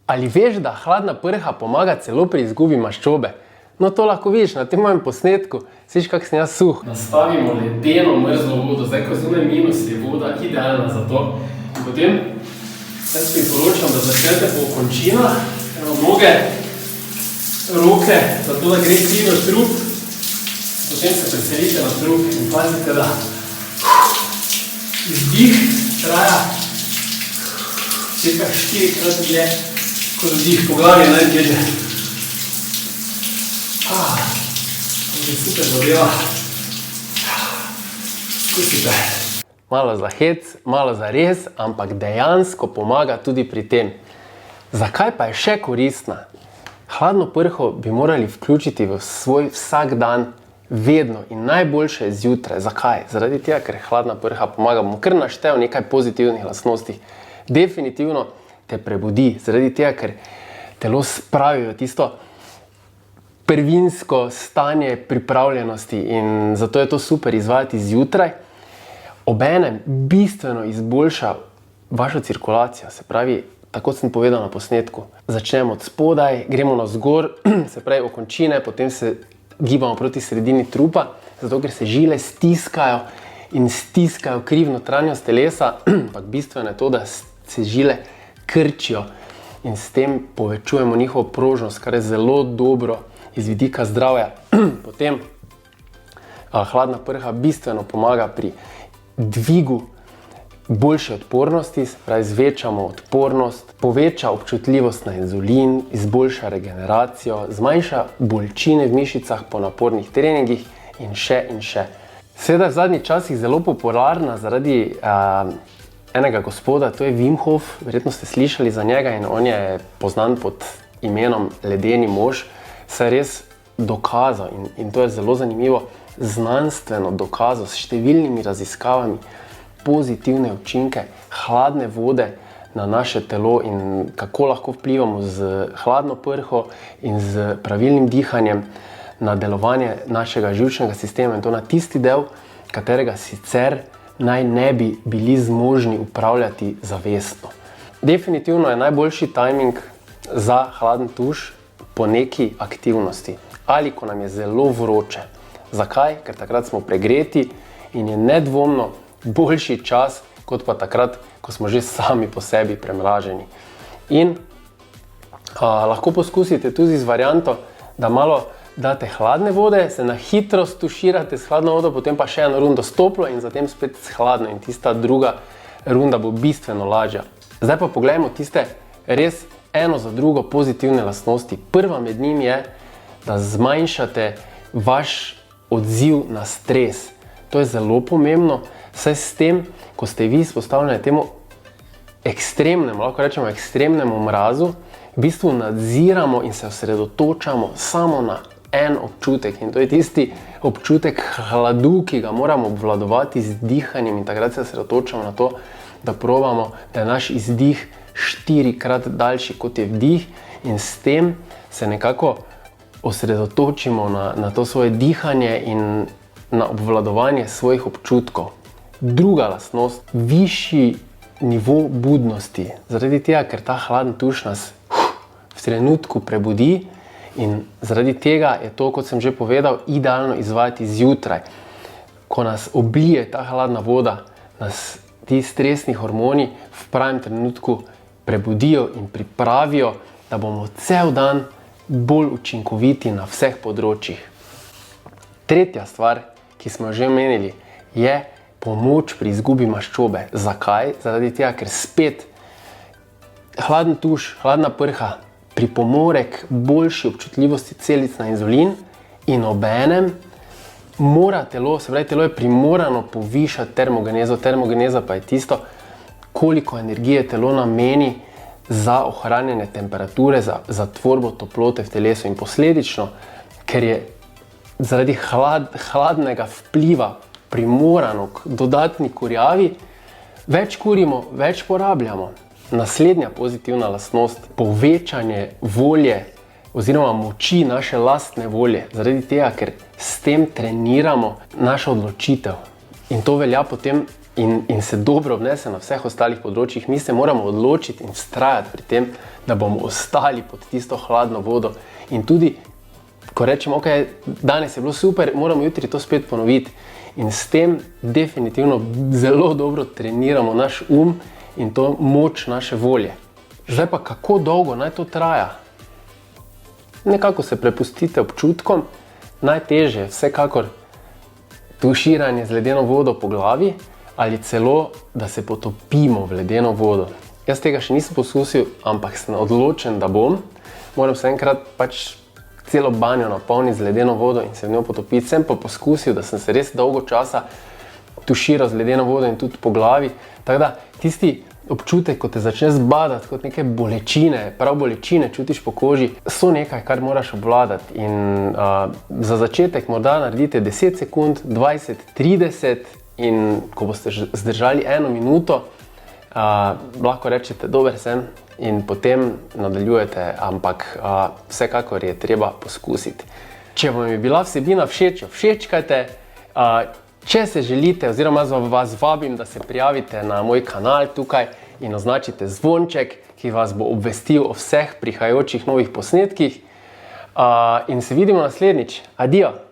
Ali veš, da hladna prha pomaga celo pri izgubi maščobe? No, to lahko vidiš na tem mojem posnetku. Sliš, kak sem jaz suh. Nastavimo ledeno mrzlo vodo. Zdaj, ko zunaj minus, je voda idealna za to. In potem jaz priporočam, da začnete po končinah, noge, roke, zato da gre kri v trup. Potem se preselite na trup in pazite, da izdih traja cirka 4-krat dlje, kot vdih po glavi je najtežje. To je super zadeva. Skusite. Malo za hec, malo za res, ampak dejansko pomaga tudi pri tem. Zakaj pa je še koristna? Hladno prho bi morali vključiti v svoj vsak dan, vedno in najboljše zjutraj. Zakaj? Zaradi tega, ker hladna prha pomaga. Bom kar naštel nekaj pozitivnih lastnosti. Definitivno te prebudi, zaradi tega, ker telo spravi v tisto prvinsko stanje pripravljenosti in zato je to super izvajati zjutraj. Obenem bistveno izboljša vašo cirkulacijo, se pravi, tako sem povedal na posnetku. Začnemo od spodaj, gremo navzgor, se pravi okončine, potem se gibamo proti sredini trupa, zato ker se žile stiskajo in stiskajo kri v notranjost telesa, ampak bistveno je to, da se žile krčijo in s tem povečujemo njihovo prožnost, kar je zelo dobro iz vidika zdravja. Potem hladna prha bistveno pomaga pri dvigu boljše odpornosti, se pravi zvečamo odpornost, poveča občutljivost na inzulin, izboljša regeneracijo, zmanjša bolečine v mišicah po napornih treningih in še in še. Seveda v zadnjih časih zelo popularna zaradi enega gospoda, to je Wim Hof, verjetno ste slišali za njega in on je poznan pod imenom Ledeni mož, se je res dokazal in to je zelo zanimivo, znanstveno dokazal s številnimi raziskavami pozitivne učinke hladne vode na naše telo in kako lahko vplivamo z hladno prho in z pravilnim dihanjem na delovanje našega živčnega sistema in to na tisti del, katerega sicer naj ne bi bili zmožni upravljati zavestno. Definitivno je najboljši timing za hladen tuš po neki aktivnosti ali ko nam je zelo vroče. Zakaj? Ker takrat smo pregreti in je nedvomno boljši čas, kot pa takrat, ko smo že sami po sebi premraženi. In lahko poskusite tudi z varianto, da malo date hladne vode, se na hitro stuširate s hladno vodo, potem pa še eno rundo s toplo in zatem spet s hladno in tista druga runda bo bistveno lažja. Zdaj pa pogledajmo tiste res eno za drugo pozitivne lastnosti. Prva med njimi je, da zmanjšate vaš odziv na stres. To je zelo pomembno, saj s tem, ko ste vi izpostavljeni temu ekstremnemu, lahko rečemo ekstremnemu mrazu, v bistvu nadziramo in se osredotočamo samo na en občutek in to je tisti občutek hladu, ki ga moramo obvladovati z dihanjem in takrat se osredotočamo na to, da probamo, da je naš izdih 4-krat daljši kot je vdih in s tem se nekako osredotočimo na to svoje dihanje in na obvladovanje svojih občutkov. Druga lastnost, višji nivo budnosti. Zaradi tega, ker ta hladen tuš nas v trenutku prebudi in zaradi tega je to, kot sem že povedal, idealno izvajati zjutraj. Ko nas oblije ta hladna voda, nas ti stresni hormoni v pravem trenutku prebudijo in pripravijo, da bomo cel dan bolj učinkoviti na vseh področjih. Tretja stvar, ki smo že omenili, je pomoč pri izgubi maščobe. Zakaj? Zaradi tega, ker spet hladen tuš, hladna prha pripomore k boljši občutljivosti celic na inzulin in obenem mora telo, se pravi, telo je primorano povišati termogenezo. Termogeneza pa je tisto, koliko energije telo nameni za ohranjanje temperature, za tvorbo toplote v telesu in posledično, ker je zaradi hladnega vpliva primorano k dodatni kurjavi, več kurimo, več porabljamo. Naslednja pozitivna lastnost, povečanje volje oziroma moči naše lastne volje, zaradi tega, ker s tem treniramo našo odločitev. In to velja potem in se dobro obnese na vseh ostalih področjih, mi se moramo odločiti in vztrajati pri tem, da bomo ostali pod tisto hladno vodo. In tudi, ko rečemo, ok, danes je bilo super, moramo jutri to spet ponoviti. In s tem definitivno zelo dobro treniramo naš in to moč naše volje. Zdaj pa, kako dolgo naj to traja? Nekako se prepustite občutkom, najtežje je vsekakor tuširanje z ledeno vodo po glavi ali celo, da se potopimo v ledeno vodo. Jaz tega še nisem poskusil, ampak sem odločen, da bom. Moram se enkrat pač celo banjo napolniti z ledeno vodo in se v njo potopiti. Sem pa poskusil, da sem se res dolgo časa tuširal z ledeno vodo in tudi po glavi. Tako da tisti občutek, ko te začne zbadati kot neke bolečine, prav bolečine čutiš po koži, so nekaj, kar moraš obvladati. In za začetek morda naredite 10 sekund, 20, 30 in ko boste zdržali 1 minuto, lahko rečete, dober sem in potem nadaljujete, ampak vsekakor je treba poskusiti. Če vam je bila vsebina všeč, jo všečkajte. Če se želite, oziroma vas vabim, da se prijavite na moj kanal tukaj in označite zvonček, ki vas bo obvestil o vseh prihajajočih novih posnetkih. In se vidimo naslednjič. Adijo!